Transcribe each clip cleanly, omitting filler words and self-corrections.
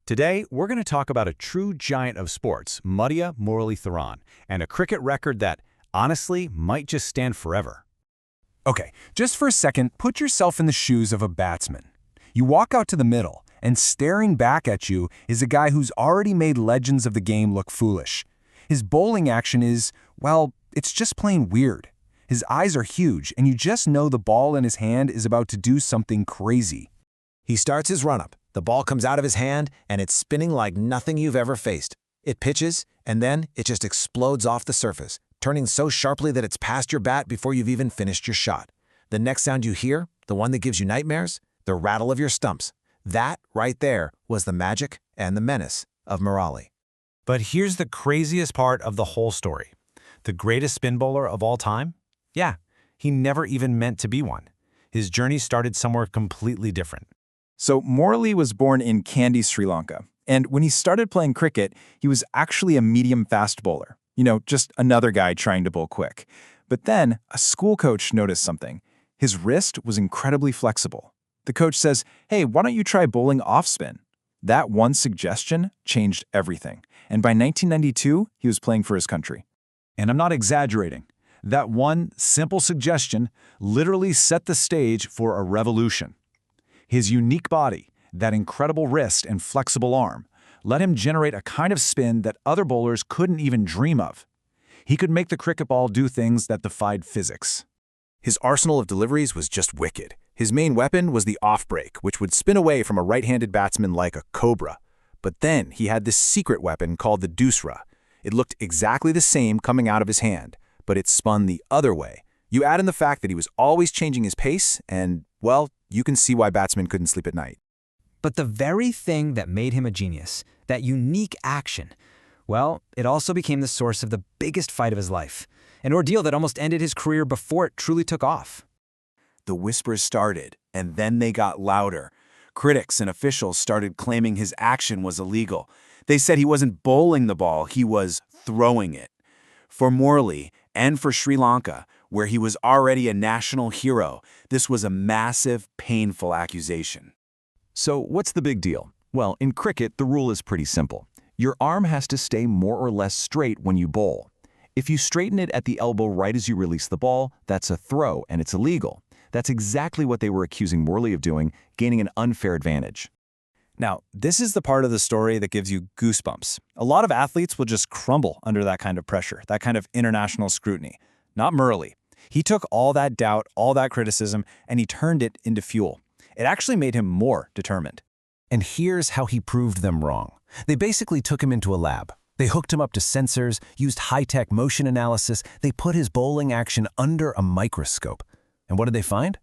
Today, we're going to talk about a true giant of sports, Muttiah Muralitharan, and a cricket record that, honestly, might just stand forever. Okay, just for a second, put yourself in the shoes of a batsman. You walk out to the middle, and staring back at you is a guy who's already made legends of the game look foolish. His bowling action is, well, it's just plain weird. His eyes are huge, and you just know the ball in his hand is about to do something crazy. He starts his run-up. The ball comes out of his hand, and it's spinning like nothing you've ever faced. It pitches, and then it just explodes off the surface, turning so sharply that it's past your bat before you've even finished your shot. The next sound you hear, the one that gives you nightmares, the rattle of your stumps. That, right there, was the magic and the menace of Murali. But here's the craziest part of the whole story. The greatest spin bowler of all time? Yeah, he never even meant to be one. His journey started somewhere completely different. So Murali was born in Kandy, Sri Lanka, and when he started playing cricket, he was actually a medium-fast bowler. Just another guy trying to bowl quick. But then, a school coach noticed something. His wrist was incredibly flexible. The coach says, "Hey, why don't you try bowling off-spin?" That one suggestion changed everything, and by 1992, he was playing for his country. And I'm not exaggerating. That one simple suggestion literally set the stage for a revolution. His unique body, that incredible wrist and flexible arm, let him generate a kind of spin that other bowlers couldn't even dream of. He could make the cricket ball do things that defied physics. His arsenal of deliveries was just wicked. His main weapon was the off-break, which would spin away from a right-handed batsman like a cobra. But then he had this secret weapon called the dusra. It looked exactly the same coming out of his hand, but it spun the other way. You add in the fact that he was always changing his pace, and, well, you can see why batsmen couldn't sleep at night. But the very thing that made him a genius, that unique action, well, it also became the source of the biggest fight of his life, an ordeal that almost ended his career before it truly took off. The whispers started, and then they got louder. Critics and officials started claiming his action was illegal. They said he wasn't bowling the ball, he was throwing it. For Murali and for Sri Lanka, where he was already a national hero, this was a massive, painful accusation. So what's the big deal? Well, in cricket, the rule is pretty simple. Your arm has to stay more or less straight when you bowl. If you straighten it at the elbow right as you release the ball, that's a throw, and it's illegal. That's exactly what they were accusing Murali of doing, gaining an unfair advantage. Now, this is the part of the story that gives you goosebumps. A lot of athletes will just crumble under that kind of pressure, that kind of international scrutiny. Not Murali. He took all that doubt, all that criticism, and he turned it into fuel. It actually made him more determined. And here's how he proved them wrong. They basically took him into a lab. They hooked him up to sensors, used high-tech motion analysis. They put his bowling action under a microscope. And what did they find?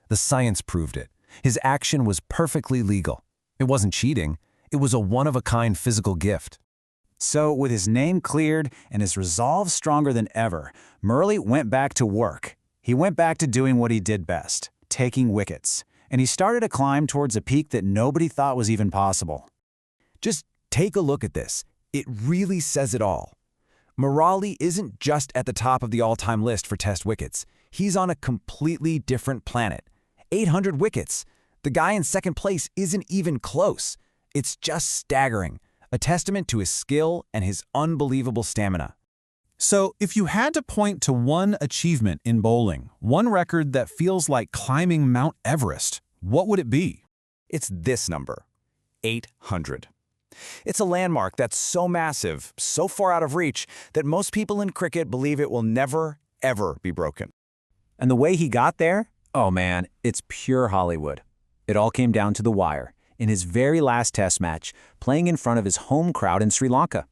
The science proved it. His action was perfectly legal. It wasn't cheating. It was a one-of-a-kind physical gift. So, with his name cleared and his resolve stronger than ever, Murali went back to work. He went back to doing what he did best, taking wickets. And he started to climb towards a peak that nobody thought was even possible. Just take a look at this. It really says it all. Murali isn't just at the top of the all-time list for test wickets. He's on a completely different planet. 800 wickets. The guy in second place isn't even close. It's just staggering. A testament to his skill and his unbelievable stamina. So, if you had to point to one achievement in bowling, one record that feels like climbing Mount Everest, what would it be? It's this number, 800. It's a landmark that's so massive, so far out of reach, that most people in cricket believe it will never, ever be broken. And the way he got there? Oh man, it's pure Hollywood. It all came down to the wire, in his very last test match, playing in front of his home crowd in Sri Lanka.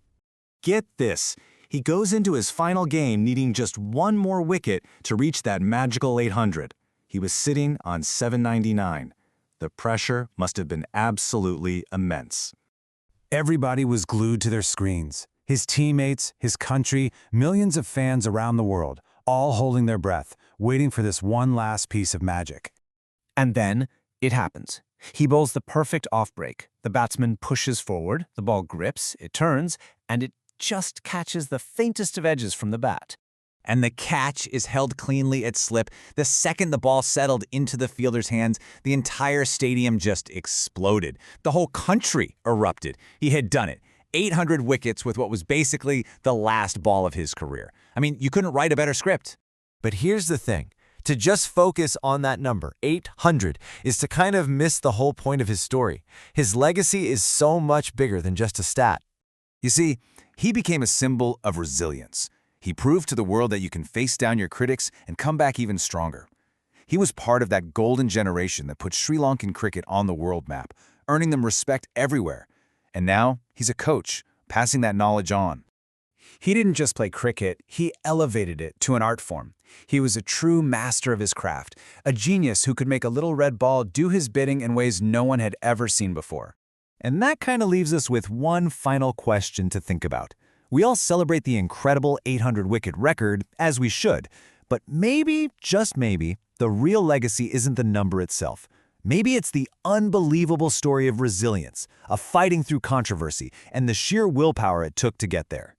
Get this. He goes into his final game needing just one more wicket to reach that magical 800. He was sitting on 799. The pressure must have been absolutely immense. Everybody was glued to their screens. His teammates, his country, millions of fans around the world, all holding their breath, waiting for this one last piece of magic. And then it happens. He bowls the perfect off-break. The batsman pushes forward, the ball grips, it turns, and it just catches the faintest of edges from the bat. and the catch is held cleanly at slip. The second the ball settled into the fielder's hands, the entire stadium just exploded. The whole country erupted. He had done it. 800 wickets with what was basically the last ball of his career. I mean, you couldn't write a better script. But here's the thing. To just focus on that number, 800, is to kind of miss the whole point of his story. His legacy is so much bigger than just a stat. You see, he became a symbol of resilience. He proved to the world that you can face down your critics and come back even stronger. He was part of that golden generation that put Sri Lankan cricket on the world map, earning them respect everywhere. And now, he's a coach, passing that knowledge on. He didn't just play cricket, he elevated it to an art form. He was a true master of his craft, a genius who could make a little red ball do his bidding in ways no one had ever seen before. And that kind of leaves us with one final question to think about. We all celebrate the incredible 800-wicket record, as we should, but maybe, just maybe, the real legacy isn't the number itself. Maybe it's the unbelievable story of resilience, of fighting through controversy, and the sheer willpower it took to get there.